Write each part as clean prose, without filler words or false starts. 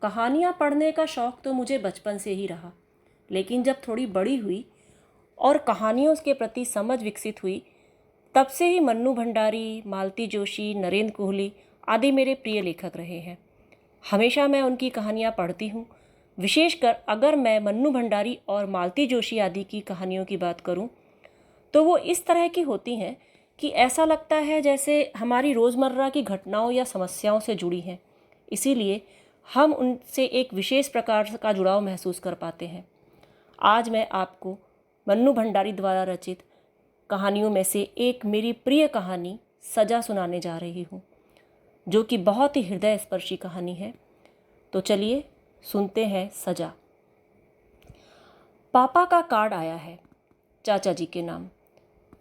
कहानियाँ पढ़ने का शौक़ तो मुझे बचपन से ही रहा, लेकिन जब थोड़ी बड़ी हुई और कहानियों के प्रति समझ विकसित हुई, तब से ही मन्नू भंडारी, मालती जोशी, नरेंद्र कोहली आदि मेरे प्रिय लेखक रहे हैं। हमेशा मैं उनकी कहानियाँ पढ़ती हूँ। विशेषकर अगर मैं मन्नू भंडारी और मालती जोशी आदि की कहानियों की बात करूँ, तो वो इस तरह की होती हैं कि ऐसा लगता है जैसे हमारी रोज़मर्रा की घटनाओं या समस्याओं से जुड़ी हैं। इसीलिए हम उनसे एक विशेष प्रकार का जुड़ाव महसूस कर पाते हैं। आज मैं आपको मन्नू भंडारी द्वारा रचित कहानियों में से एक मेरी प्रिय कहानी सजा सुनाने जा रही हूँ, जो कि बहुत ही हृदय स्पर्शी कहानी है। तो चलिए सुनते हैं सजा। पापा का कार्ड आया है चाचा जी के नाम।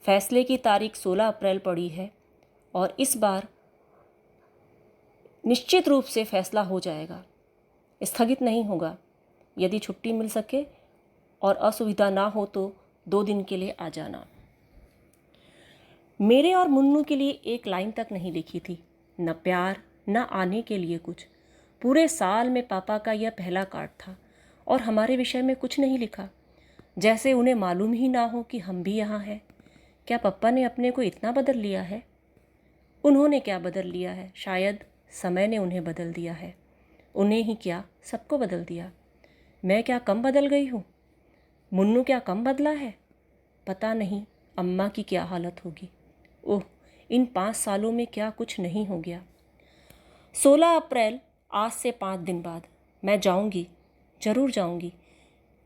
फैसले की तारीख 16 अप्रैल पड़ी है और इस बार निश्चित रूप से फैसला हो जाएगा, स्थगित नहीं होगा। यदि छुट्टी मिल सके और असुविधा ना हो तो 2 दिन के लिए आ जाना। मेरे और मुन्नू के लिए एक लाइन तक नहीं लिखी थी, न प्यार न आने के लिए कुछ। पूरे साल में पापा का यह पहला कार्ड था और हमारे विषय में कुछ नहीं लिखा, जैसे उन्हें मालूम ही ना हो कि हम भी यहाँ हैं। क्या पप्पा ने अपने को इतना बदल लिया है? उन्होंने क्या बदल लिया है? शायद समय ने उन्हें बदल दिया है। उन्हें ही क्या, सबको बदल दिया। मैं क्या कम बदल गई हूँ? मुन्नू क्या कम बदला है? पता नहीं अम्मा की क्या हालत होगी। ओह, इन 5 सालों में क्या कुछ नहीं हो गया। 16 अप्रैल, आज से 5 दिन बाद मैं जाऊंगी, ज़रूर जाऊंगी।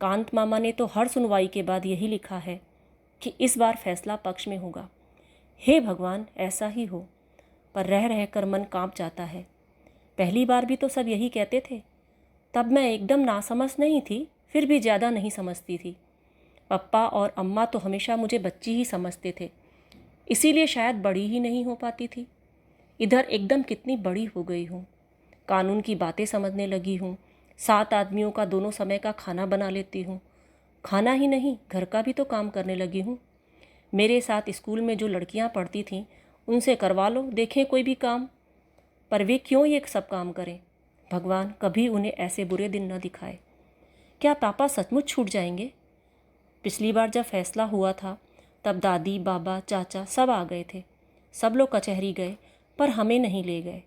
कांत मामा ने तो हर सुनवाई के बाद यही लिखा है कि इस बार फैसला पक्ष में होगा। हे भगवान, ऐसा ही हो। पर रह रह कर मन कांप जाता है। पहली बार भी तो सब यही कहते थे। तब मैं एकदम नासमझ नहीं थी, फिर भी ज़्यादा नहीं समझती थी। पप्पा और अम्मा तो हमेशा मुझे बच्ची ही समझते थे, इसीलिए शायद बड़ी ही नहीं हो पाती थी। इधर एकदम कितनी बड़ी हो गई हूँ। कानून की बातें समझने लगी हूँ। 7 आदमियों का दोनों समय का खाना बना लेती हूँ। खाना ही नहीं, घर का भी तो काम करने लगी हूँ। मेरे साथ स्कूल में जो लड़कियाँ पढ़ती थीं, उनसे करवा लो, देखें कोई भी काम। पर वे क्यों ये सब काम करें? भगवान कभी उन्हें ऐसे बुरे दिन न दिखाए। क्या पापा सचमुच छूट जाएंगे? पिछली बार जब फैसला हुआ था, तब दादी, बाबा, चाचा सब आ गए थे। सब लोग कचहरी गए, पर हमें नहीं ले गए।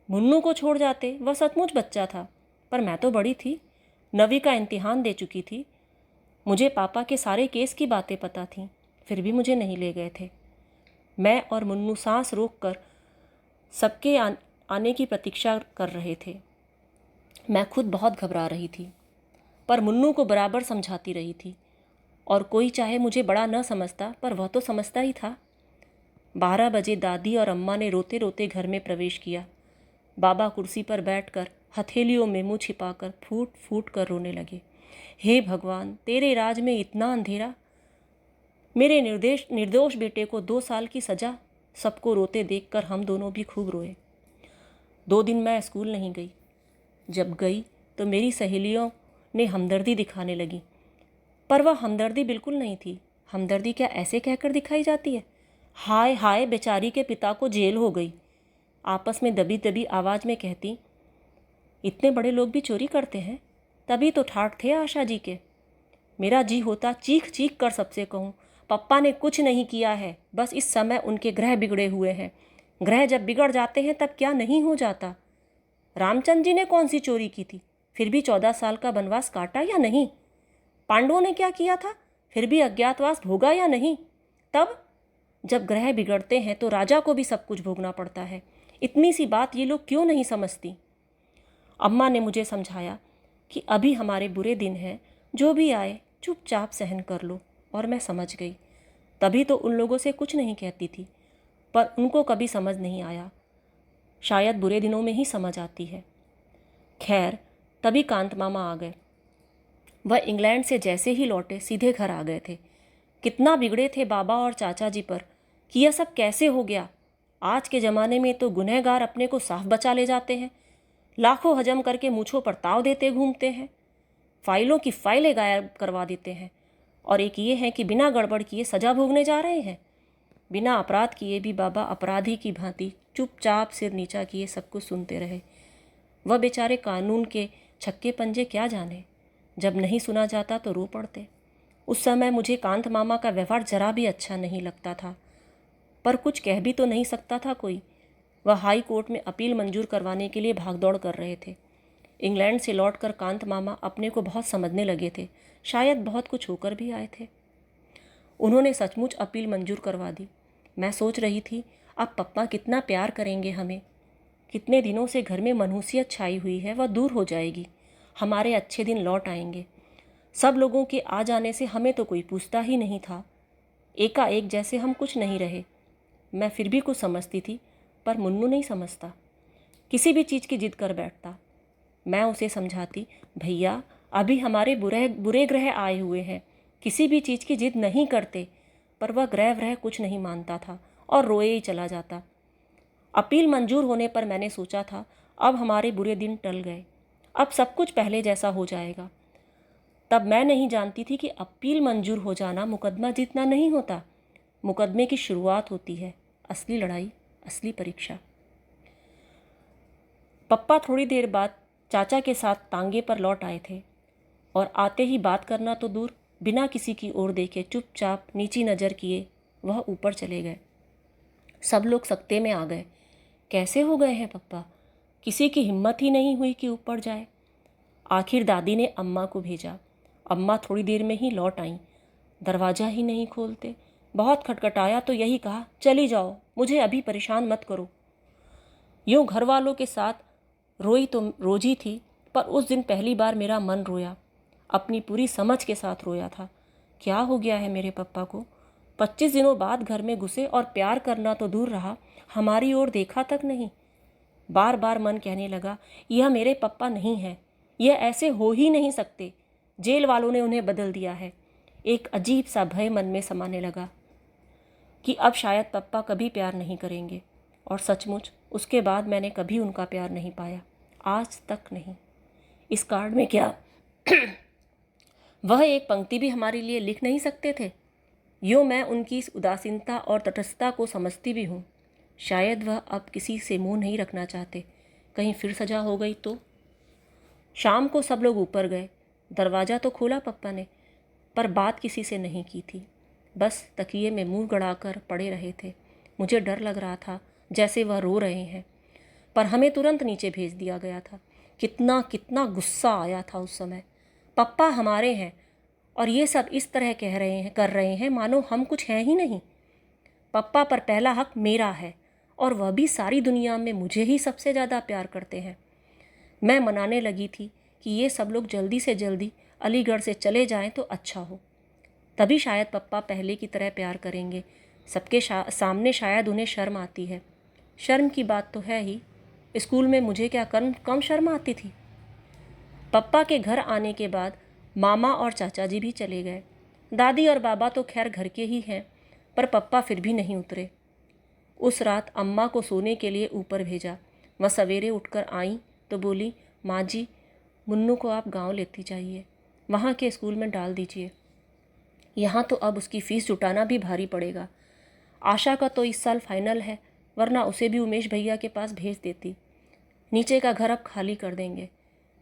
मुन्नू को छोड़ जाते, वह सचमुच बच्चा था, पर मैं तो बड़ी थी, 9वीं का इम्तिहान दे चुकी थी। मुझे पापा के सारे केस की बातें पता थीं, फिर भी मुझे नहीं ले गए थे। मैं और मुन्नू सांस रोक कर सबके आने की प्रतीक्षा कर रहे थे। मैं खुद बहुत घबरा रही थी, पर मुन्नू को बराबर समझाती रही थी। और कोई चाहे मुझे बड़ा न समझता, पर वह तो समझता ही था। 12 बजे दादी और अम्मा ने रोते रोते घर में प्रवेश किया। बाबा कुर्सी पर बैठकर हथेलियों में मुँह छिपाकर फूट फूट कर रोने लगे। हे भगवान, तेरे राज में इतना अंधेरा। मेरे निर्दोष बेटे को 2 साल की सज़ा। सबको रोते देखकर हम दोनों भी खूब रोए। 2 दिन मैं स्कूल नहीं गई। जब गई तो मेरी सहेलियों ने हमदर्दी दिखाने लगी, पर वह हमदर्दी बिल्कुल नहीं थी। हमदर्दी क्या ऐसे कहकर दिखाई जाती है? हाय हाय, बेचारी के पिता को जेल हो गई। आपस में दबी दबी आवाज़ में कहती, इतने बड़े लोग भी चोरी करते हैं? तभी तो ठाठ थे आशा जी के। मेरा जी होता चीख चीख कर सबसे कहूँ, पप्पा ने कुछ नहीं किया है, बस इस समय उनके ग्रह बिगड़े हुए हैं। ग्रह जब बिगड़ जाते हैं तब क्या नहीं हो जाता। रामचंद्र जी ने कौन सी चोरी की थी, फिर भी 14 साल का वनवास काटा या नहीं? पांडवों ने क्या किया था, फिर भी अज्ञातवास भोगा या नहीं? तब जब ग्रह बिगड़ते हैं तो राजा को भी सब कुछ भोगना पड़ता है। इतनी सी बात ये लोग क्यों नहीं समझती? अम्मा ने मुझे समझाया कि अभी हमारे बुरे दिन हैं, जो भी आए चुपचाप सहन कर लो, और मैं समझ गई। तभी तो उन लोगों से कुछ नहीं कहती थी, पर उनको कभी समझ नहीं आया। शायद बुरे दिनों में ही समझ आती है। खैर, तभी कांत मामा आ गए। वह इंग्लैंड से जैसे ही लौटे सीधे घर आ गए थे। कितना बिगड़े थे बाबा और चाचा जी पर कि यह सब कैसे हो गया। आज के ज़माने में तो गुनहगार अपने को साफ बचा ले जाते हैं, लाखों हजम करके मूँछों पर ताव देते घूमते हैं, फाइलों की फाइलें गायब करवा देते हैं। और एक ये है कि बिना गड़बड़ किए सज़ा भोगने जा रहे हैं। बिना अपराध किए भी बाबा अपराधी की भांति चुपचाप सिर नीचा किए सब कुछ सुनते रहे। वह बेचारे कानून के छक्के पंजे क्या जाने, जब नहीं सुना जाता तो रो पड़ते। उस समय मुझे कांत मामा का व्यवहार जरा भी अच्छा नहीं लगता था, पर कुछ कह भी तो नहीं सकता था कोई। वह हाई कोर्ट में अपील मंजूर करवाने के लिए भागदौड़ कर रहे थे। इंग्लैंड से लौटकर कांत मामा अपने को बहुत समझने लगे थे, शायद बहुत कुछ होकर भी आए थे। उन्होंने सचमुच अपील मंजूर करवा दी। मैं सोच रही थी, अब पप्पा कितना प्यार करेंगे हमें। कितने दिनों से घर में मनहूसियत छाई हुई है, वह दूर हो जाएगी। हमारे अच्छे दिन लौट आएंगे। सब लोगों के आ जाने से हमें तो कोई पूछता ही नहीं था। एकाएक जैसे हम कुछ नहीं रहे। मैं फिर भी कुछ समझती थी, पर मुन्नू नहीं समझता। किसी भी चीज़ की जिद कर बैठता। मैं उसे समझाती, भैया अभी हमारे बुरे बुरे ग्रह आए हुए हैं, किसी भी चीज़ की जिद नहीं करते। पर वह ग्रह व्रह कुछ नहीं मानता था और रोए ही चला जाता। अपील मंजूर होने पर मैंने सोचा था, अब हमारे बुरे दिन टल गए, अब सब कुछ पहले जैसा हो जाएगा। तब मैं नहीं जानती थी कि अपील मंजूर हो जाना मुकदमा जीतना नहीं होता। मुकदमे की शुरुआत होती है, असली लड़ाई, असली परीक्षा। पप्पा थोड़ी देर बाद चाचा के साथ तांगे पर लौट आए थे और आते ही बात करना तो दूर, बिना किसी की ओर देखे चुपचाप नीची नज़र किए वह ऊपर चले गए। सब लोग सकते में आ गए। कैसे हो गए हैं पप्पा? किसी की हिम्मत ही नहीं हुई कि ऊपर जाए। आखिर दादी ने अम्मा को भेजा। अम्मा थोड़ी देर में ही लौट आईं। दरवाज़ा ही नहीं खोलते। बहुत खटखटाया तो यही कहा, चली जाओ, मुझे अभी परेशान मत करो। यूँ घर वालों के साथ रोई तो रोज ही थी, पर उस दिन पहली बार मेरा मन रोया। अपनी पूरी समझ के साथ रोया था। क्या हो गया है मेरे पप्पा को? 25 दिनों बाद घर में घुसे और प्यार करना तो दूर रहा, हमारी ओर देखा तक नहीं। बार बार मन कहने लगा, यह मेरे पप्पा नहीं है, यह ऐसे हो ही नहीं सकते। जेल वालों ने उन्हें बदल दिया है। एक अजीब सा भय मन में समाने लगा कि अब शायद पप्पा कभी प्यार नहीं करेंगे। और सचमुच उसके बाद मैंने कभी उनका प्यार नहीं पाया, आज तक नहीं। इस कार्ड में क्या वह एक पंक्ति भी हमारे लिए लिख नहीं सकते थे? यूँ मैं उनकी इस उदासीनता और तटस्थता को समझती भी हूँ। शायद वह अब किसी से मुंह नहीं रखना चाहते, कहीं फिर सजा हो गई तो। शाम को सब लोग ऊपर गए। दरवाज़ा तो खोला पप्पा ने, पर बात किसी से नहीं की थी। बस तकिए में मुंह गड़ाकर पड़े रहे थे। मुझे डर लग रहा था जैसे वह रो रहे हैं, पर हमें तुरंत नीचे भेज दिया गया था। कितना कितना गुस्सा आया था उस समय। पप्पा हमारे हैं और ये सब इस तरह कर रहे हैं मानो हम कुछ हैं ही नहीं। पप्पा पर पहला हक मेरा है, और वह भी सारी दुनिया में मुझे ही सबसे ज़्यादा प्यार करते हैं। मैं मनाने लगी थी कि ये सब लोग जल्दी से जल्दी अलीगढ़ से चले जाएं तो अच्छा हो। तभी शायद पप्पा पहले की तरह प्यार करेंगे। सबके सामने शायद उन्हें शर्म आती है। शर्म की बात तो है ही, स्कूल में मुझे क्या कम शर्म आती थी। पप्पा के घर आने के बाद मामा और चाचा जी भी चले गए। दादी और बाबा तो खैर घर के ही हैं, पर पप्पा फिर भी नहीं उतरे। उस रात अम्मा को सोने के लिए ऊपर भेजा। वह सवेरे उठकर आईं तो बोली, माँ जी, मुन्नू को आप गांव लेती जाइए, वहाँ के स्कूल में डाल दीजिए। यहाँ तो अब उसकी फ़ीस जुटाना भी भारी पड़ेगा। आशा का तो इस साल फाइनल है, वरना उसे भी उमेश भैया के पास भेज देती। नीचे का घर अब खाली कर देंगे।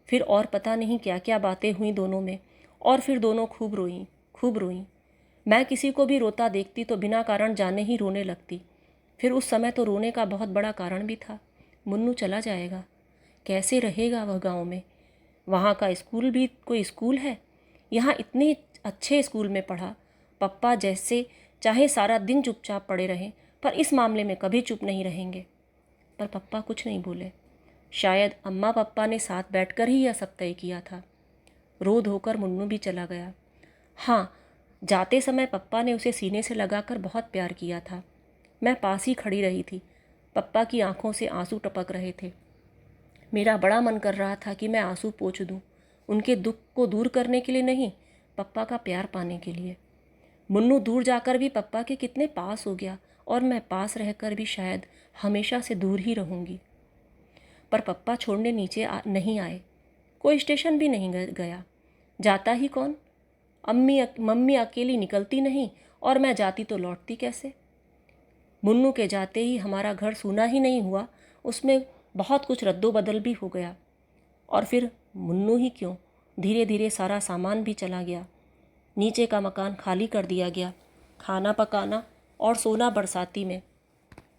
फिर और पता नहीं क्या क्या बातें हुई दोनों में, और फिर दोनों खूब रोईं। मैं किसी को भी रोता देखती तो बिना कारण जाने ही रोने लगती। फिर उस समय तो रोने का बहुत बड़ा कारण भी था। मुन्नू चला जाएगा, कैसे रहेगा वह गांव में? वहाँ का स्कूल भी कोई स्कूल है? यहाँ इतने अच्छे स्कूल में पढ़ा। पप्पा जैसे चाहे सारा दिन चुपचाप पड़े रहें, पर इस मामले में कभी चुप नहीं रहेंगे। पर पप्पा कुछ नहीं बोले। शायद अम्मा पप्पा ने साथ बैठकर ही यह सब तय किया था। रो धोकर मुन्नू भी चला गया। हाँ, जाते समय पप्पा ने उसे सीने से लगाकर बहुत प्यार किया था। मैं पास ही खड़ी रही थी। पप्पा की आंखों से आंसू टपक रहे थे। मेरा बड़ा मन कर रहा था कि मैं आंसू पोंछ दूं, उनके दुख को दूर करने के लिए नहीं, पप्पा का प्यार पाने के लिए। मुन्नू दूर जाकर भी पप्पा के कितने पास हो गया, और मैं पास रहकर भी शायद हमेशा से दूर ही रहूँगी। पर पप्पा छोड़ने नीचे नहीं आए। कोई स्टेशन भी नहीं गया। जाता ही कौन? मम्मी अकेली निकलती नहीं, और मैं जाती तो लौटती कैसे? मुन्नू के जाते ही हमारा घर सूना ही नहीं हुआ, उसमें बहुत कुछ रद्दोबदल भी हो गया। और फिर मुन्नू ही क्यों, धीरे धीरे सारा सामान भी चला गया। नीचे का मकान खाली कर दिया गया। खाना पकाना और सोना बरसाती में।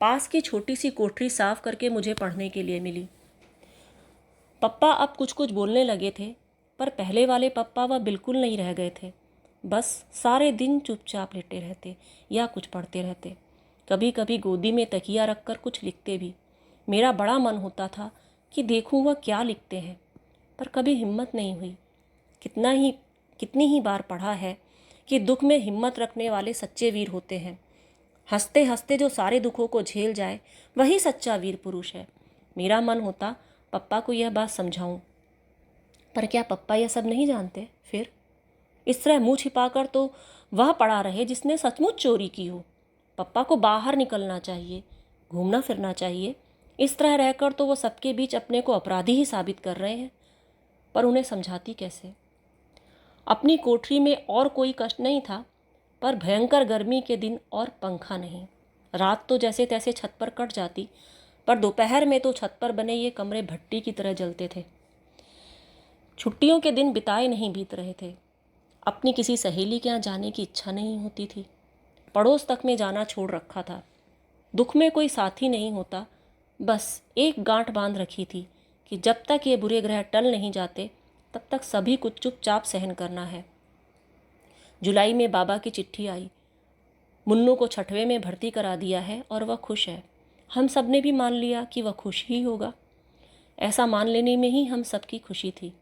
पास की छोटी सी कोठरी साफ करके मुझे पढ़ने के लिए मिली। पप्पा अब कुछ कुछ बोलने लगे थे, पर पहले वाले पप्पा वह बिल्कुल नहीं रह गए थे। बस सारे दिन चुपचाप लेटे रहते या कुछ पढ़ते रहते। कभी कभी गोदी में तकिया रखकर कुछ लिखते भी। मेरा बड़ा मन होता था कि देखूं वह क्या लिखते हैं, पर कभी हिम्मत नहीं हुई। कितनी ही बार पढ़ा है कि दुख में हिम्मत रखने वाले सच्चे वीर होते हैं। हंसते हंसते जो सारे दुखों को झेल जाए वही सच्चा वीर पुरुष है। मेरा मन होता पप्पा को यह बात समझाऊं, पर क्या पप्पा यह सब नहीं जानते? फिर इस तरह मुंह छिपाकर तो वह पड़ा रहे जिसने सचमुच चोरी की हो। पप्पा को बाहर निकलना चाहिए, घूमना फिरना चाहिए। इस तरह रहकर तो वो सबके बीच अपने को अपराधी ही साबित कर रहे हैं। पर उन्हें समझाती कैसे? अपनी कोठरी में और कोई कष्ट नहीं था, पर भयंकर गर्मी के दिन और पंखा नहीं। रात तो जैसे तैसे छत पर कट जाती, पर दोपहर में तो छत पर बने ये कमरे भट्टी की तरह जलते थे। छुट्टियों के दिन बिताए नहीं बीत रहे थे। अपनी किसी सहेली के यहाँ जाने की इच्छा नहीं होती थी। पड़ोस तक में जाना छोड़ रखा था। दुख में कोई साथी नहीं होता, बस एक गांठ बांध रखी थी कि जब तक ये बुरे ग्रह टल नहीं जाते तब तक सभी कुछ चुपचाप सहन करना है। जुलाई में बाबा की चिट्ठी आई। मुन्नू को 6वीं में भर्ती करा दिया है और वह खुश है। हम सब ने भी मान लिया कि वह खुश ही होगा। ऐसा मान लेने में ही हम सबकी खुशी थी।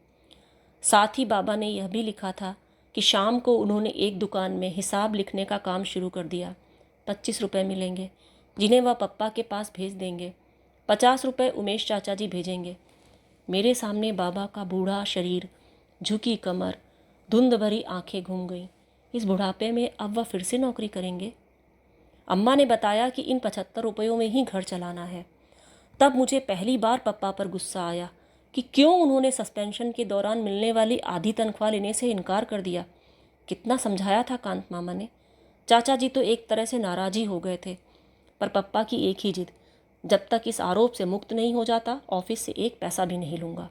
साथ ही बाबा ने यह भी लिखा था कि शाम को उन्होंने एक दुकान में हिसाब लिखने का काम शुरू कर दिया। 25 रुपये मिलेंगे, जिन्हें वह पप्पा के पास भेज देंगे। 50 रुपये उमेश चाचा जी भेजेंगे। मेरे सामने बाबा का बूढ़ा शरीर, झुकी कमर, धुंध भरी आंखें घूम गईं। इस बुढ़ापे में अब वह फिर से नौकरी करेंगे? अम्मा ने बताया कि इन 75 रुपयों में ही घर चलाना है। तब मुझे पहली बार पप्पा पर गुस्सा आया कि क्यों उन्होंने सस्पेंशन के दौरान मिलने वाली आधी तनख्वाह लेने से इनकार कर दिया। कितना समझाया था कांत मामा ने। चाचा जी तो एक तरह से नाराज ही हो गए थे, पर पप्पा की एक ही जिद, जब तक इस आरोप से मुक्त नहीं हो जाता ऑफिस से एक पैसा भी नहीं लूँगा।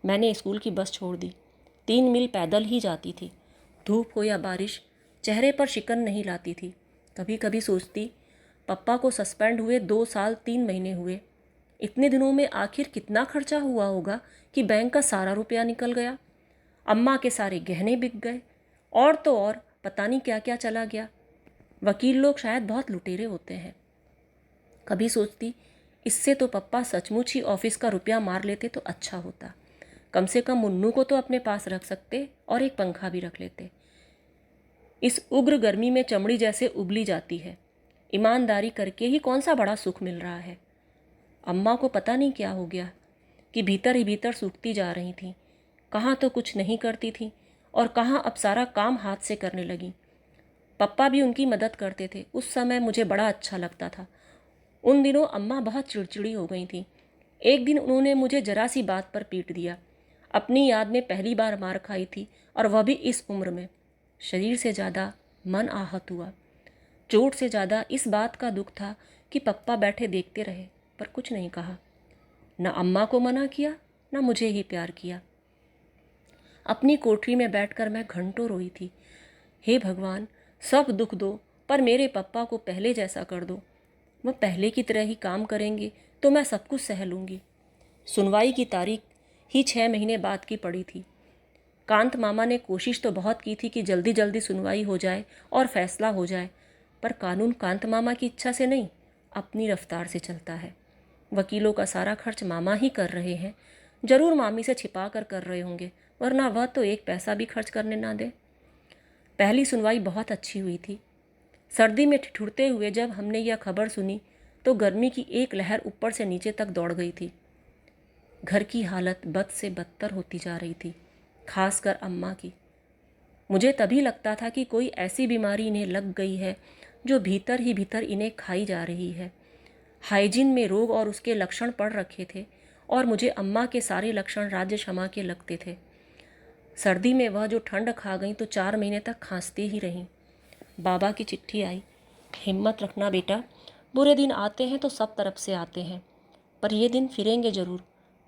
मैंने स्कूल की बस छोड़ दी। 3 मील पैदल ही जाती थी। धूप हो या बारिश, चेहरे पर शिकन नहीं लाती थी। कभी कभी सोचती, पप्पा को सस्पेंड हुए 2 साल 3 महीने हुए। इतने दिनों में आखिर कितना खर्चा हुआ होगा कि बैंक का सारा रुपया निकल गया। अम्मा के सारे गहने बिक गए, और तो और पता नहीं क्या क्या चला गया। वकील लोग शायद बहुत लुटेरे होते हैं। कभी सोचती, इससे तो पप्पा सचमुच ही ऑफिस का रुपया मार लेते तो अच्छा होता। कम से कम मुन्नू को तो अपने पास रख सकते और एक पंखा भी रख लेते। इस उग्र गर्मी में चमड़ी जैसे उबली जाती है। ईमानदारी करके ही कौन सा बड़ा सुख मिल रहा है। अम्मा को पता नहीं क्या हो गया कि भीतर ही भीतर सूखती जा रही थी। कहाँ तो कुछ नहीं करती थी और कहाँ अब सारा काम हाथ से करने लगी। पप्पा भी उनकी मदद करते थे। उस समय मुझे बड़ा अच्छा लगता था। उन दिनों अम्मा बहुत चिड़चिड़ी हो गई थी। एक दिन उन्होंने मुझे जरा सी बात पर पीट दिया। अपनी याद में पहली बार मार खाई थी, और वह भी इस उम्र में। शरीर से ज़्यादा मन आहत हुआ। चोट से ज़्यादा इस बात का दुख था कि पप्पा बैठे देखते रहे पर कुछ नहीं कहा। न अम्मा को मना किया, न मुझे ही प्यार किया। अपनी कोठरी में बैठकर मैं घंटों रोई थी। हे भगवान, सब दुख दो, पर मेरे पप्पा को पहले जैसा कर दो। वह पहले की तरह ही काम करेंगे तो मैं सब कुछ सह लूँगी। सुनवाई की तारीख ही 6 महीने बाद की पड़ी थी। कांत मामा ने कोशिश तो बहुत की थी कि जल्दी जल्दी सुनवाई हो जाए और फैसला हो जाए, पर कानून कांत मामा की इच्छा से नहीं, अपनी रफ्तार से चलता है। वकीलों का सारा खर्च मामा ही कर रहे हैं। जरूर मामी से छिपा कर रहे होंगे, वरना वह तो एक पैसा भी खर्च करने ना दे। पहली सुनवाई बहुत अच्छी हुई थी। सर्दी में ठिठुरते हुए जब हमने यह खबर सुनी तो गर्मी की एक लहर ऊपर से नीचे तक दौड़ गई थी। घर की हालत बद से बदतर होती जा रही थी, खासकर अम्मा की। मुझे तभी लगता था कि कोई ऐसी बीमारी इन्हें लग गई है जो भीतर ही भीतर इन्हें खाई जा रही है। हाइजीन में रोग और उसके लक्षण पड़ रखे थे, और मुझे अम्मा के सारे लक्षण राज्य क्षमा के लगते थे। सर्दी में वह जो ठंड खा गई तो 4 महीने तक खांसती ही रहीं। बाबा की चिट्ठी आई। हिम्मत रखना बेटा, बुरे दिन आते हैं तो सब तरफ से आते हैं, पर ये दिन फिरेंगे ज़रूर।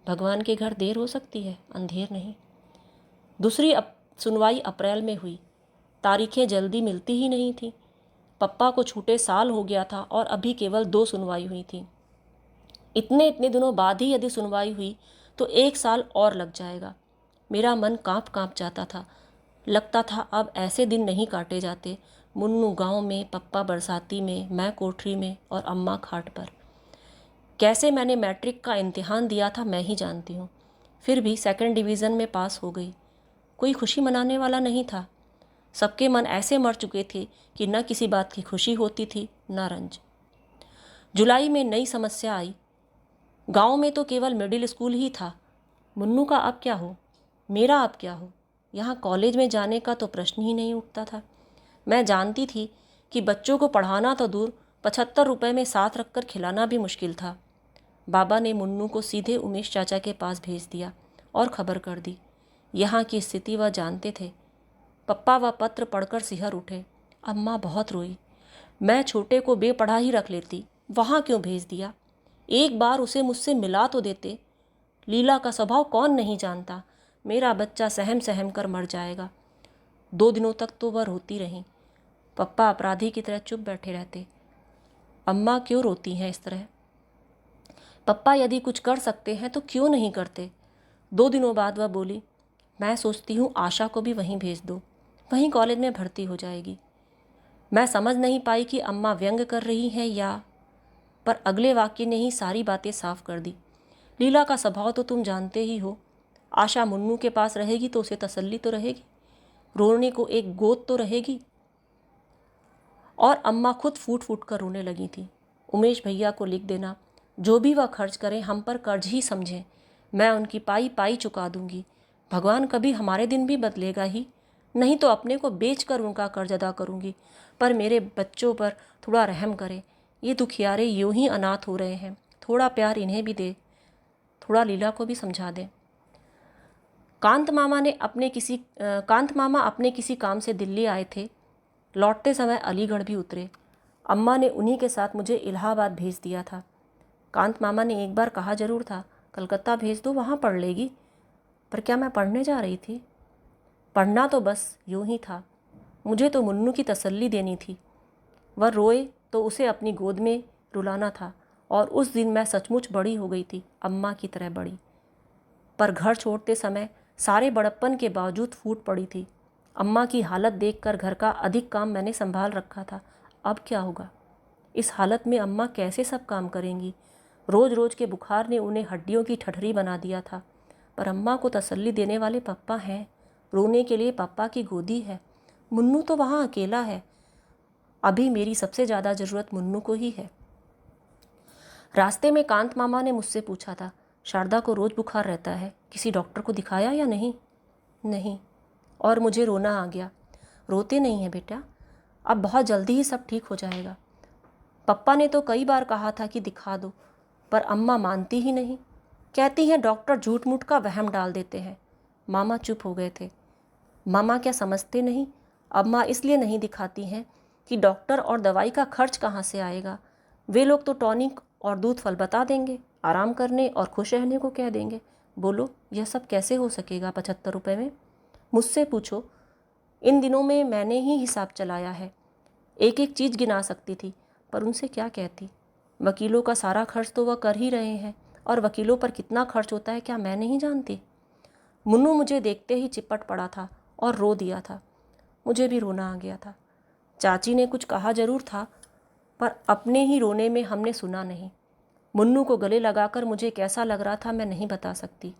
भगवान के घर देर हो सकती है, अंधेर नहीं। दूसरी सुनवाई अप्रैल में हुई। तारीखें जल्दी मिलती ही नहीं थी। पप्पा को छूटे साल हो गया था और अभी केवल 2 सुनवाई हुई थी। इतने इतने दिनों बाद ही यदि सुनवाई हुई तो 1 साल और लग जाएगा। मेरा मन कांप कांप जाता था। लगता था अब ऐसे दिन नहीं काटे जाते। मुन्नू गांव में, पप्पा बरसाती में, मैं कोठरी में और अम्मा खाट पर। कैसे मैंने मैट्रिक का इम्तिहान दिया था मैं ही जानती हूँ। फिर भी 2nd डिवीज़न में पास हो गई। कोई खुशी मनाने वाला नहीं था। सबके मन ऐसे मर चुके थे कि न किसी बात की खुशी होती थी न रंज। जुलाई में नई समस्या आई। गांव में तो केवल मिडिल स्कूल ही था। मुन्नू का अब क्या हो, मेरा अब क्या हो। यहाँ कॉलेज में जाने का तो प्रश्न ही नहीं उठता था। मैं जानती थी कि बच्चों को पढ़ाना तो दूर, 75 रुपये में साथ रखकर खिलाना भी मुश्किल था। बाबा ने मुन्नू को सीधे उमेश चाचा के पास भेज दिया और खबर कर दी। यहाँ की स्थिति वह जानते थे। पप्पा वह पत्र पढ़कर सिहर उठे। अम्मा बहुत रोई। मैं छोटे को बेपढ़ा ही रख लेती, वहाँ क्यों भेज दिया। एक बार उसे मुझसे मिला तो देते। लीला का स्वभाव कौन नहीं जानता। मेरा बच्चा सहम सहम कर मर जाएगा। 2 दिनों तक तो वह रोती रही। पप्पा अपराधी की तरह चुप बैठे रहते। अम्मा क्यों रोती हैं इस तरह। पप्पा यदि कुछ कर सकते हैं तो क्यों नहीं करते। 2 दिनों बाद वह बोली, मैं सोचती हूँ आशा को भी वहीं भेज दो, वहीं कॉलेज में भर्ती हो जाएगी। मैं समझ नहीं पाई कि अम्मा व्यंग कर रही हैं या, पर अगले वाक्य ने ही सारी बातें साफ कर दी। लीला का स्वभाव तो तुम जानते ही हो। आशा मुन्नू के पास रहेगी तो उसे तसल्ली तो रहेगी, रोने को एक गोद तो रहेगी। और अम्मा खुद फूट फूट कर रोने लगी थी। उमेश भैया को लिख देना, जो भी वह खर्च करें हम पर कर्ज ही समझें, मैं उनकी पाई पाई चुका दूंगी। भगवान कभी हमारे दिन भी बदलेगा ही, नहीं तो अपने को बेच कर उनका कर्ज अदा करूंगी। पर मेरे बच्चों पर थोड़ा रहम करें, ये दुखियारे यूं ही अनाथ हो रहे हैं, थोड़ा प्यार इन्हें भी दे, थोड़ा लीला को भी समझा दें। कांत मामा अपने किसी काम से दिल्ली आए थे। लौटते समय अलीगढ़ भी उतरे। अम्मा ने उन्हीं के साथ मुझे इलाहाबाद भेज दिया था। कांत मामा ने एक बार कहा जरूर था, कलकत्ता भेज दो, वहाँ पढ़ लेगी। पर क्या मैं पढ़ने जा रही थी। पढ़ना तो बस यूं ही था। मुझे तो मुन्नू की तसल्ली देनी थी। वह रोए तो उसे अपनी गोद में रुलाना था। और उस दिन मैं सचमुच बड़ी हो गई थी, अम्मा की तरह बड़ी। पर घर छोड़ते समय सारे बड़प्पन के बावजूद फूट पड़ी थी। अम्मा की हालत देखकर घर का अधिक काम मैंने संभाल रखा था। अब क्या होगा। इस हालत में अम्मा कैसे सब काम करेंगी। रोज रोज के बुखार ने उन्हें हड्डियों की ठठरी बना दिया था। पर अम्मा को तसल्ली देने वाले पापा हैं। रोने के लिए पापा की गोदी है। मुन्नू तो वहाँ अकेला है। अभी मेरी सबसे ज़्यादा ज़रूरत मुन्नू को ही है। रास्ते में कांत मामा ने मुझसे पूछा था, शारदा को रोज़ बुखार रहता है, किसी डॉक्टर को दिखाया या नहीं। नहीं। और मुझे रोना आ गया। रोते नहीं है बेटा, अब बहुत जल्दी ही सब ठीक हो जाएगा। पप्पा ने तो कई बार कहा था कि दिखा दो, पर अम्मा मानती ही नहीं। कहती हैं डॉक्टर झूठ मूठ का वहम डाल देते हैं। मामा चुप हो गए थे। मामा क्या समझते नहीं। अम्मा इसलिए नहीं दिखाती हैं कि डॉक्टर और दवाई का खर्च कहाँ से आएगा। वे लोग तो टॉनिक और दूध फल बता देंगे, आराम करने और खुश रहने को कह देंगे। बोलो यह सब कैसे हो सकेगा 75 रुपये में। मुझसे पूछो, इन दिनों में मैंने ही हिसाब चलाया है। एक एक चीज़ गिना सकती थी, पर उनसे क्या कहती। वकीलों का सारा खर्च तो वह कर ही रहे हैं, और वकीलों पर कितना खर्च होता है क्या मैं नहीं जानती। मुन्नू मुझे देखते ही चिपट पड़ा था और रो दिया था। मुझे भी रोना आ गया था। चाची ने कुछ कहा जरूर था, पर अपने ही रोने में हमने सुना नहीं। मुन्नू को गले लगाकर मुझे कैसा लग रहा था मैं नहीं बता सकती।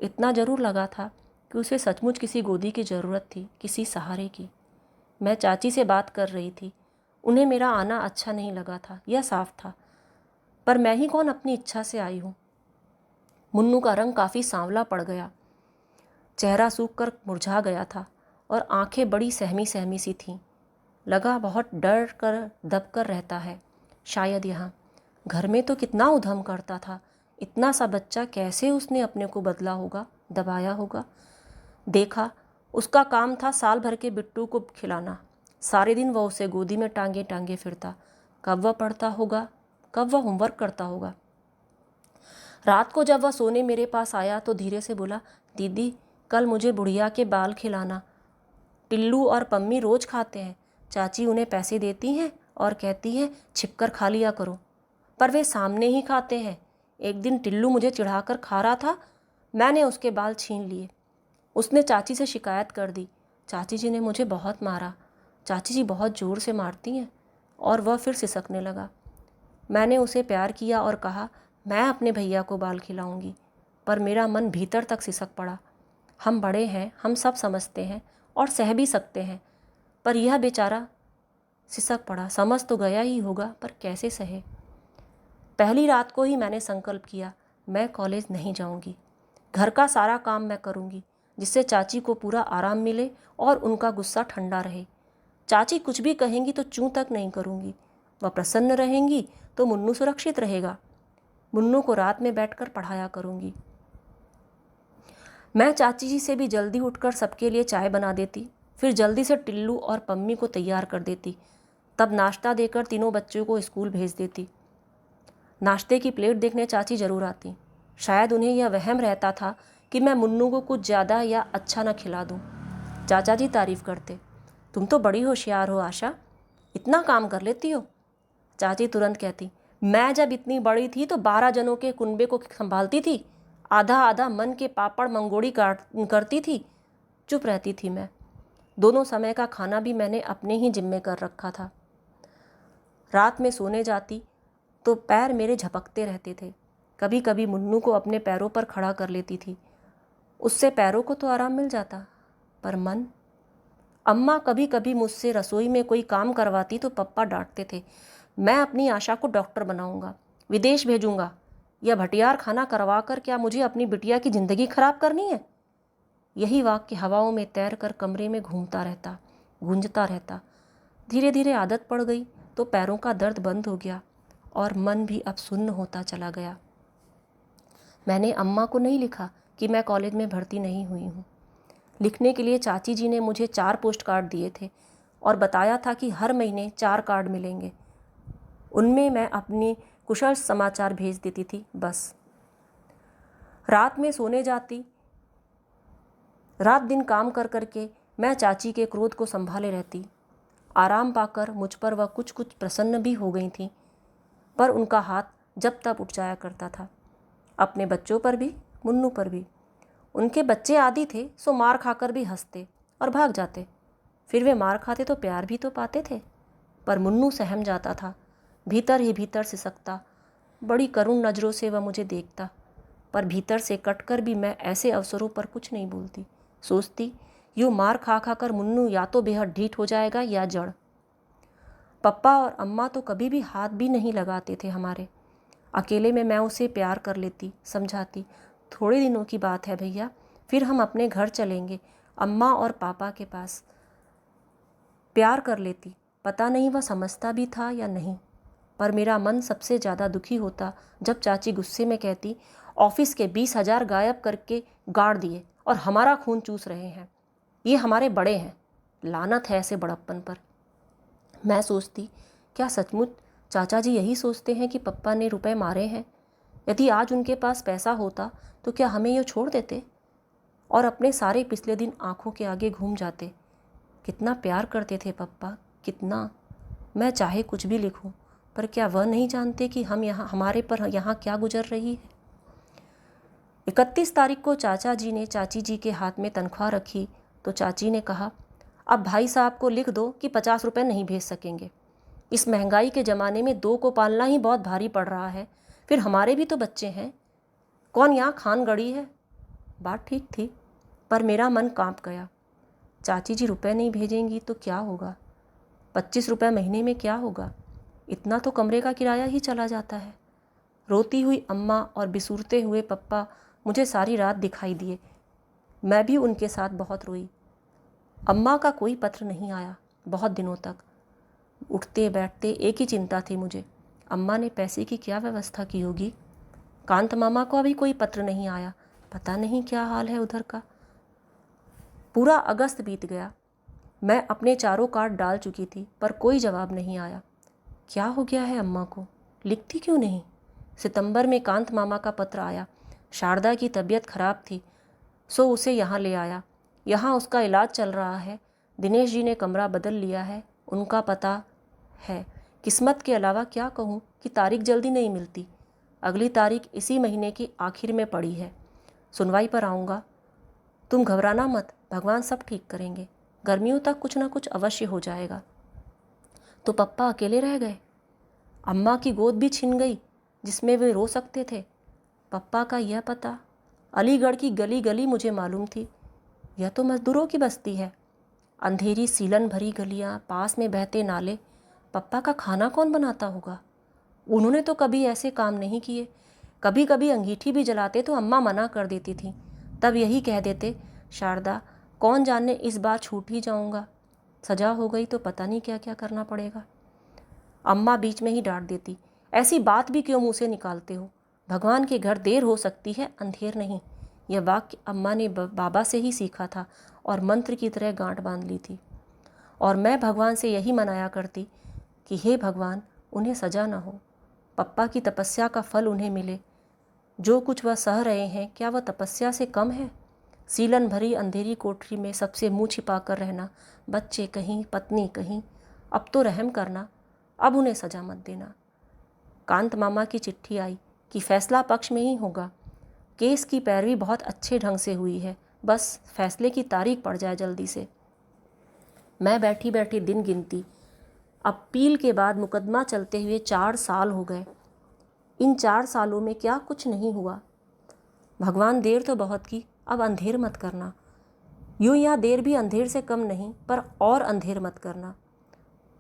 इतना जरूर लगा था कि उसे सचमुच किसी गोदी की ज़रूरत थी, किसी सहारे की। मैं चाची से बात कर रही थी। उन्हें मेरा आना अच्छा नहीं लगा था, यह साफ था। पर मैं ही कौन अपनी इच्छा से आई हूँ। मुन्नू का रंग काफ़ी सांवला पड़ गया, चेहरा सूख कर मुरझा गया था और आंखें बड़ी सहमी सहमी सी थीं। लगा बहुत डर कर दब कर रहता है शायद यहाँ। घर में तो कितना उधम करता था। इतना सा बच्चा कैसे उसने अपने को बदला होगा, दबाया होगा। देखा, उसका काम था साल भर के बिट्टू को खिलाना। सारे दिन वह उसे गोदी में टांगे टांगे फिरता। कब वह पढ़ता होगा, कब वह होमवर्क करता होगा। रात को जब वह सोने मेरे पास आया तो धीरे से बोला, दीदी कल मुझे बुढ़िया के बाल खिलाना। टिल्लू और पम्मी रोज़ खाते हैं, चाची उन्हें पैसे देती हैं और कहती हैं छिपकर खा लिया करो, पर वे सामने ही खाते हैं। एक दिन टिल्लू मुझे चिढ़ाकर खा रहा था, मैंने उसके बाल छीन लिए। उसने चाची से शिकायत कर दी। चाची जी ने मुझे बहुत मारा। चाची जी बहुत ज़ोर से मारती हैं। और वह फिर सिसकने लगा। मैंने उसे प्यार किया और कहा, मैं अपने भैया को बाल खिलाऊंगी, पर मेरा मन भीतर तक सिसक पड़ा। हम बड़े हैं, हम सब समझते हैं और सह भी सकते हैं, पर यह बेचारा सिसक पड़ा। समझ तो गया ही होगा, पर कैसे सहे। पहली रात को ही मैंने संकल्प किया, मैं कॉलेज नहीं जाऊंगी। घर का सारा काम मैं करूंगी, जिससे चाची को पूरा आराम मिले और उनका गुस्सा ठंडा रहे। चाची कुछ भी कहेंगी तो चूं तक नहीं करूंगी। वह प्रसन्न रहेंगी तो मुन्नू सुरक्षित रहेगा। मुन्नू को रात में बैठकर पढ़ाया करूंगी। मैं चाची जी से भी जल्दी उठकर सबके लिए चाय बना देती, फिर जल्दी से टिल्लू और पम्मी को तैयार कर देती। तब नाश्ता देकर तीनों बच्चों को स्कूल भेज देती। नाश्ते की प्लेट देखने चाची जरूर आती। शायद उन्हें यह वहम रहता था कि मैं मुन्नू को कुछ ज़्यादा या अच्छा न खिला दूं। चाचा जी तारीफ़ करते, तुम तो बड़ी होशियार हो आशा, इतना काम कर लेती हो। चाची तुरंत कहती, मैं जब इतनी बड़ी थी तो 12 जनों के कुनबे को संभालती थी, आधा आधा मन के पापड़ मंगोड़ी करती थी। चुप रहती थी मैं। दोनों समय का खाना भी मैंने अपने ही जिम्मे कर रखा था। रात में सोने जाती तो पैर मेरे झपकते रहते थे। कभी कभी मुन्नू को अपने पैरों पर खड़ा कर लेती थी, उससे पैरों को तो आराम मिल जाता, पर मन। अम्मा कभी कभी मुझसे रसोई में कोई काम करवाती तो पप्पा डांटते थे, मैं अपनी आशा को डॉक्टर बनाऊंगा, विदेश भेजूंगा। यह भटियार खाना करवा कर क्या मुझे अपनी बिटिया की ज़िंदगी खराब करनी है। यही वाक्य हवाओं में तैर कर कमरे में घूमता रहता, गूंजता रहता। धीरे धीरे आदत पड़ गई तो पैरों का दर्द बंद हो गया और मन भी अब सुन्न होता चला गया। मैंने अम्मा को नहीं लिखा कि मैं कॉलेज में भर्ती नहीं हुई हूँ। लिखने के लिए चाची जी ने मुझे 4 पोस्ट कार्ड दिए थे और बताया था कि हर महीने 4 कार्ड मिलेंगे। उनमें मैं अपनी कुशल समाचार भेज देती थी बस। रात में सोने जाती, रात दिन काम कर करके मैं चाची के क्रोध को संभाले रहती। आराम पाकर मुझ पर वह कुछ कुछ प्रसन्न भी हो गई थी, पर उनका हाथ जब तब उठ जाया करता था। अपने बच्चों पर भी, मुन्नू पर भी। उनके बच्चे आदी थे, सो मार खाकर भी हंसते और भाग जाते। फिर वे मार खाते तो प्यार भी तो पाते थे, पर मुन्नू सहम जाता था, भीतर ही भीतर सिसकता। बड़ी करुण नज़रों से वह मुझे देखता, पर भीतर से कटकर भी मैं ऐसे अवसरों पर कुछ नहीं बोलती। सोचती, यूँ मार खा खा कर मुन्नू या तो बेहद ढीठ हो जाएगा या जड़। पप्पा और अम्मा तो कभी भी हाथ भी नहीं लगाते थे हमारे। अकेले में मैं उसे प्यार कर लेती, समझाती, थोड़े दिनों की बात है भैया, फिर हम अपने घर चलेंगे, अम्मा और पापा के पास। प्यार कर लेती। पता नहीं वह समझता भी था या नहीं, पर मेरा मन सबसे ज़्यादा दुखी होता जब चाची गुस्से में कहती, ऑफिस के 20,000 गायब करके गाड़ दिए और हमारा खून चूस रहे हैं। ये हमारे बड़े हैं, लानत है ऐसे बड़प्पन पर। मैं सोचती, क्या सचमुच चाचा जी यही सोचते हैं कि पप्पा ने रुपए मारे हैं? यदि आज उनके पास पैसा होता तो क्या हमें ये छोड़ देते और अपने सारे पिछले दिन आंखों के आगे घूम जाते? कितना प्यार करते थे पप्पा, कितना। मैं चाहे कुछ भी लिखूं, पर क्या वह नहीं जानते कि हमारे पर यहाँ क्या गुजर रही है। 31 तारीख को चाचा जी ने चाची जी के हाथ में तनख्वाह रखी तो चाची ने कहा, अब भाई साहब को लिख दो कि 50 रुपये नहीं भेज सकेंगे। इस महंगाई के ज़माने में 2 को पालना ही बहुत भारी पड़ रहा है, फिर हमारे भी तो बच्चे हैं, कौन यहाँ खान गड़ी है। बात ठीक थी, पर मेरा मन कांप गया। चाची जी रुपए नहीं भेजेंगी तो क्या होगा? 25 रुपये महीने में क्या होगा? इतना तो कमरे का किराया ही चला जाता है। रोती हुई अम्मा और बिसूरते हुए पप्पा मुझे सारी रात दिखाई दिए। मैं भी उनके साथ बहुत रोई। अम्मा का कोई पत्र नहीं आया बहुत दिनों तक। उठते बैठते एक ही चिंता थी मुझे, अम्मा ने पैसे की क्या व्यवस्था की होगी। कांत मामा को अभी कोई पत्र नहीं आया, पता नहीं क्या हाल है उधर का। पूरा अगस्त बीत गया। मैं अपने 4 कार्ड डाल चुकी थी, पर कोई जवाब नहीं आया। क्या हो गया है अम्मा को, लिखती क्यों नहीं? सितंबर में कांत मामा का पत्र आया। शारदा की तबीयत खराब थी, सो उसे यहाँ ले आया। यहाँ उसका इलाज चल रहा है। दिनेश जी ने कमरा बदल लिया है, उनका पता है। किस्मत के अलावा क्या कहूँ कि तारीख जल्दी नहीं मिलती। अगली तारीख इसी महीने की आखिर में पड़ी है। सुनवाई पर आऊँगा। तुम घबराना मत, भगवान सब ठीक करेंगे। गर्मियों तक कुछ ना कुछ अवश्य हो जाएगा। तो पप्पा अकेले रह गए। अम्मा की गोद भी छिन गई जिसमें वे रो सकते थे। पप्पा का यह पता, अलीगढ़ की गली गली मुझे मालूम थी। यह तो मजदूरों की बस्ती है। अंधेरी सीलन भरी गलियां, पास में बहते नाले। पप्पा का खाना कौन बनाता होगा? उन्होंने तो कभी ऐसे काम नहीं किए। कभी कभी अंगीठी भी जलाते तो अम्मा मना कर देती थी। तब यही कह देते, शारदा कौन जाने इस बार छूट ही जाऊंगा। सजा हो गई तो पता नहीं क्या क्या करना पड़ेगा। अम्मा बीच में ही डांट देती, ऐसी बात भी क्यों मुँह से निकालते हो? भगवान के घर देर हो सकती है, अंधेर नहीं। यह वाक्य अम्मा ने बाबा से ही सीखा था और मंत्र की तरह गांठ बांध ली थी। और मैं भगवान से यही मनाया करती कि हे भगवान, उन्हें सजा न हो, पप्पा की तपस्या का फल उन्हें मिले। जो कुछ वह सह रहे हैं, क्या वह तपस्या से कम है? सीलन भरी अंधेरी कोठरी में सबसे मुंह छिपा कर रहना, बच्चे कहीं, पत्नी कहीं। अब तो रहम करना, अब उन्हें सजा मत देना। कांत मामा की चिट्ठी आई कि फैसला पक्ष में ही होगा। केस की पैरवी बहुत अच्छे ढंग से हुई है, बस फैसले की तारीख पड़ जाए जल्दी से। मैं बैठी बैठी दिन गिनती। अपील के बाद मुकदमा चलते हुए 4 साल हो गए। इन 4 सालों में क्या कुछ नहीं हुआ। भगवान देर तो बहुत की, अब अंधेर मत करना। यूं यहाँ देर भी अंधेर से कम नहीं, पर और अंधेर मत करना।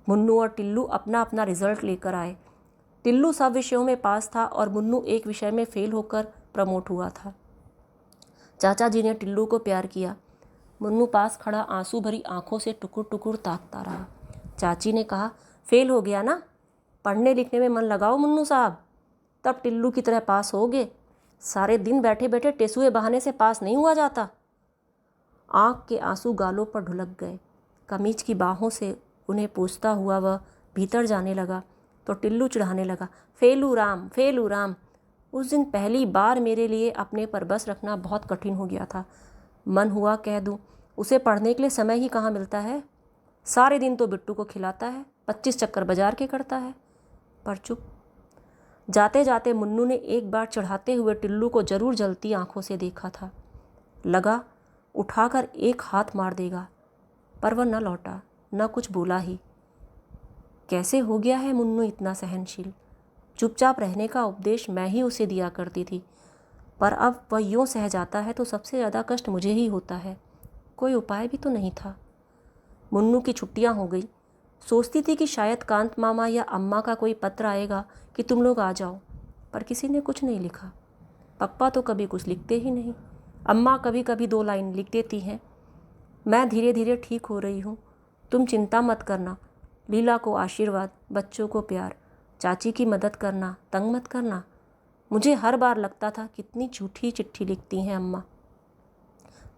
मुन्नू और टिल्लू अपना अपना रिजल्ट लेकर आए। टिल्लू सब विषयों में पास था और मुन्नू एक विषय में फेल होकर प्रमोट हुआ था। चाचा जी ने टिल्लू को प्यार किया। मुन्नू पास खड़ा आंसू भरी आंखों से टुकुर टुकुर ताकता रहा। चाची ने कहा, फेल हो गया ना, पढ़ने लिखने में मन लगाओ मुन्नू साहब, तब टिल्लू की तरह पास होगे। सारे दिन बैठे बैठे टेसुए बहाने से पास नहीं हुआ जाता। आँख के आंसू गालों पर ढुलक गए। कमीज की बाहों से उन्हें पूछता हुआ वह भीतर जाने लगा तो टिल्लू चिढ़ाने लगा, फेलू राम, फेलू राम। उस दिन पहली बार मेरे लिए अपने पर बस रखना बहुत कठिन हो गया था। मन हुआ कह दूं, उसे पढ़ने के लिए समय ही कहाँ मिलता है। सारे दिन तो बिट्टू को खिलाता है, 25 चक्कर बाजार के करता है। पर चुप। जाते जाते मुन्नू ने एक बार चढ़ाते हुए टिल्लू को जरूर जलती आंखों से देखा था। लगा उठाकर एक हाथ मार देगा, पर वह न लौटा, न कुछ बोला ही। कैसे हो गया है मुन्नू इतना सहनशील? चुपचाप रहने का उपदेश मैं ही उसे दिया करती थी, पर अब वह यूँ सह जाता है तो सबसे ज़्यादा कष्ट मुझे ही होता है। कोई उपाय भी तो नहीं था। मुन्नू की छुट्टियाँ हो गई। सोचती थी कि शायद कांत मामा या अम्मा का कोई पत्र आएगा कि तुम लोग आ जाओ, पर किसी ने कुछ नहीं लिखा। पप्पा तो कभी कुछ लिखते ही नहीं। अम्मा कभी कभी 2 लाइन लिख देती हैं, मैं धीरे धीरे ठीक हो रही हूँ, तुम चिंता मत करना। लीला को आशीर्वाद, बच्चों को प्यार, चाची की मदद करना, तंग मत करना। मुझे हर बार लगता था कितनी झूठी चिट्ठी लिखती हैं अम्मा।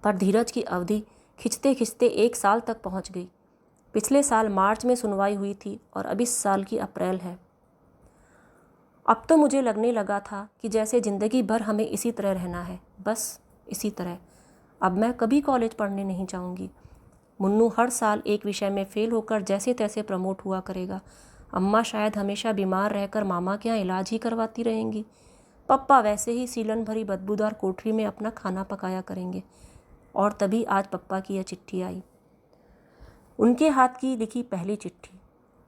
पर धीरज की अवधि खिंचते खिंचते 1 साल तक पहुंच गई। पिछले साल मार्च में सुनवाई हुई थी और अब इस साल की अप्रैल है। अब तो मुझे लगने लगा था कि जैसे ज़िंदगी भर हमें इसी तरह रहना है, बस इसी तरह। अब मैं कभी कॉलेज पढ़ने नहीं जाऊंगी। मुन्नू हर साल एक विषय में फेल होकर जैसे तैसे प्रमोट हुआ करेगा। अम्मा शायद हमेशा बीमार रहकर मामा के यहाँ इलाज ही करवाती रहेंगी। पप्पा वैसे ही सीलन भरी बदबूदार कोठरी में अपना खाना पकाया करेंगे। और तभी आज पप्पा की यह चिट्ठी आई, उनके हाथ की लिखी पहली चिट्ठी।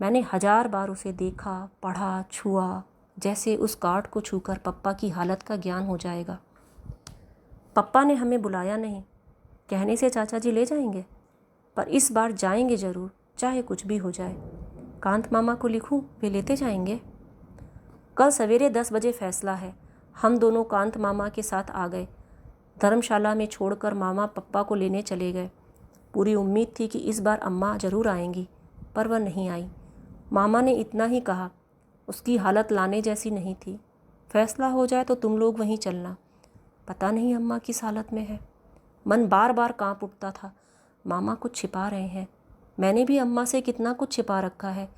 मैंने 1000 बार उसे देखा, पढ़ा, छुआ, जैसे उस कार्ड को छूकर पप्पा की हालत का ज्ञान हो जाएगा। पप्पा ने हमें बुलाया नहीं, कहने से चाचा जी ले जाएंगे, पर इस बार जाएंगे ज़रूर, चाहे कुछ भी हो जाए। कांत मामा को लिखूं, वे लेते जाएंगे। कल सवेरे 10 बजे फैसला है। हम दोनों कांत मामा के साथ आ गए। धर्मशाला में छोड़कर मामा पप्पा को लेने चले गए। पूरी उम्मीद थी कि इस बार अम्मा ज़रूर आएंगी, पर वह नहीं आई। मामा ने इतना ही कहा, उसकी हालत लाने जैसी नहीं थी। फैसला हो जाए तो तुम लोग वहीं चलना। पता नहीं अम्मा किस हालत में है। मन बार बार कांप उठता था। मामा कुछ छिपा रहे हैं। मैंने भी अम्मा से कितना कुछ छिपा रखा है।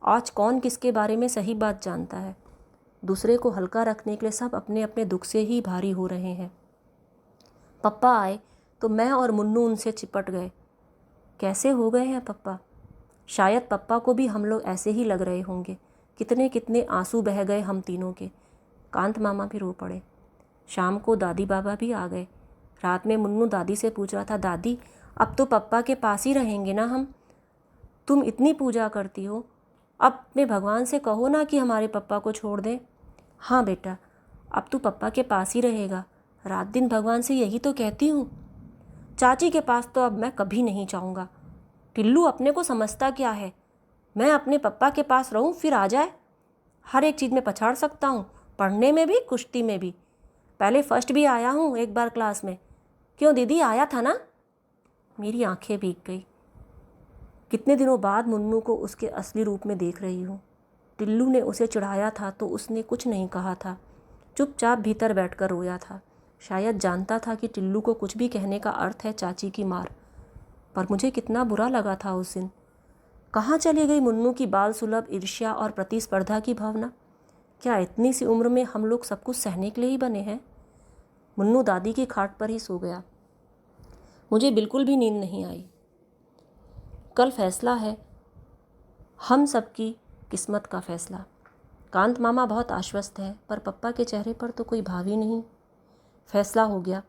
आज कौन किसके बारे में सही बात जानता है। दूसरे को हल्का रखने के लिए सब अपने अपने दुख से ही भारी हो रहे हैं। पप्पा आए तो मैं और मुन्नू उनसे चिपट गए। कैसे हो गए हैं पप्पा? शायद पप्पा को भी हम लोग ऐसे ही लग रहे होंगे। कितने कितने आंसू बह गए हम तीनों के। कांत मामा भी रो पड़े। शाम को दादी बाबा भी आ गए। रात में मुन्नू दादी से पूछ रहा था, दादी अब तो पप्पा के पास ही रहेंगे ना हम? तुम इतनी पूजा करती हो, अब अपने भगवान से कहो ना कि हमारे पप्पा को छोड़ दें। हाँ बेटा, अब तू पप्पा के पास ही रहेगा। रात दिन भगवान से यही तो कहती हूँ। चाची के पास तो अब मैं कभी नहीं जाऊँगा। टिल्लू अपने को समझता क्या है? मैं अपने पप्पा के पास रहूँ फिर आ जाए। हर एक चीज़ में पछाड़ सकता हूँ, पढ़ने में भी कुश्ती में भी। पहले फर्स्ट भी आया हूँ एक बार क्लास में। क्यों दीदी, आया था ना? मेरी आंखें भीग गई। कितने दिनों बाद मुन्नू को उसके असली रूप में देख रही हूँ। टिल्लू ने उसे चिढ़ाया था तो उसने कुछ नहीं कहा था, चुपचाप भीतर बैठकर रोया था। शायद जानता था कि टिल्लू को कुछ भी कहने का अर्थ है चाची की मार। पर मुझे कितना बुरा लगा था उस दिन। कहाँ चली गई मुन्नू की बाल सुलभ ईर्ष्या और प्रतिस्पर्धा की भावना? क्या इतनी सी उम्र में हम लोग सब कुछ सहने के लिए ही बने हैं? मुन्नू दादी की खाट पर ही सो गया। मुझे बिल्कुल भी नींद नहीं आई। कल फैसला है, हम सबकी किस्मत का फैसला। कांत मामा बहुत आश्वस्त हैं, पर पप्पा के चेहरे पर तो कोई भाव ही नहीं। फैसला हो गया।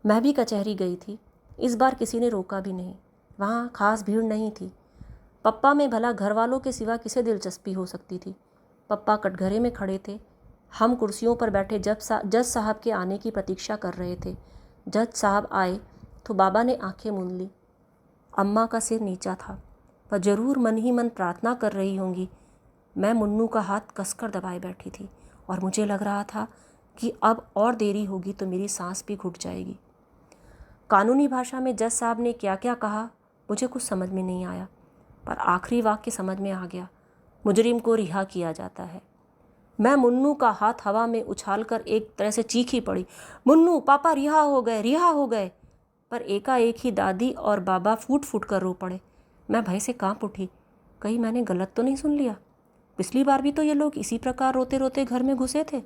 मैं भी कचहरी गई थी। इस बार किसी ने रोका भी नहीं। वहाँ खास भीड़ नहीं थी। पप्पा में भला घर वालों के सिवा किसे दिलचस्पी हो सकती थी? पप्पा कटघरे में खड़े थे। हम कुर्सियों पर बैठे जज साहब के आने की प्रतीक्षा कर रहे थे। जज साहब आए तो बाबा ने आंखें मूंद ली। अम्मा का सिर नीचा था, वह जरूर मन ही मन प्रार्थना कर रही होंगी। मैं मुन्नू का हाथ कसकर दबाए बैठी थी और मुझे लग रहा था कि अब और देरी होगी तो मेरी सांस भी घुट जाएगी। कानूनी भाषा में जज साहब ने क्या क्या कहा मुझे कुछ समझ में नहीं आया, पर आखिरी वाक्य समझ में आ गया, मुजरिम को रिहा किया जाता है। मैं मुन्नू का हाथ हवा में उछालकर एक तरह से चीखी पड़ी, मुन्नू पापा रिहा हो गए, रिहा हो गए। पर एकाएक ही दादी और बाबा फूट फूट कर रो पड़े। मैं भय से कांप उठी। कहीं मैंने गलत तो नहीं सुन लिया? पिछली बार भी तो ये लोग इसी प्रकार रोते रोते घर में घुसे थे।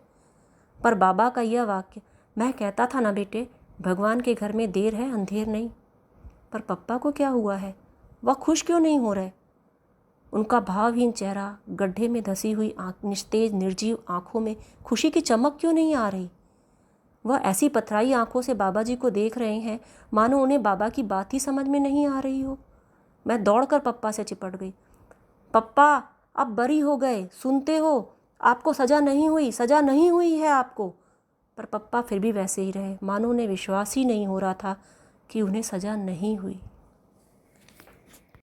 पर बाबा का यह वाक्य, मैं कहता था ना बेटे, भगवान के घर में देर है अंधेर नहीं। पर पप्पा को क्या हुआ है? वह खुश क्यों नहीं हो रहे? उनका भावहीन चेहरा, गड्ढे में धसी हुई निस्तेज निर्जीव आंखों में खुशी की चमक क्यों नहीं आ रही? वह ऐसी पथराई आंखों से बाबा जी को देख रहे हैं मानो उन्हें बाबा की बात ही समझ में नहीं आ रही हो। मैं दौड़कर पप्पा से चिपट गई। पप्पा अब बरी हो गए, सुनते हो? आपको सज़ा नहीं हुई, सज़ा नहीं हुई है आपको। पर पप्पा फिर भी वैसे ही रहे, मानो उन्हें विश्वास ही नहीं हो रहा था कि उन्हें सज़ा नहीं हुई।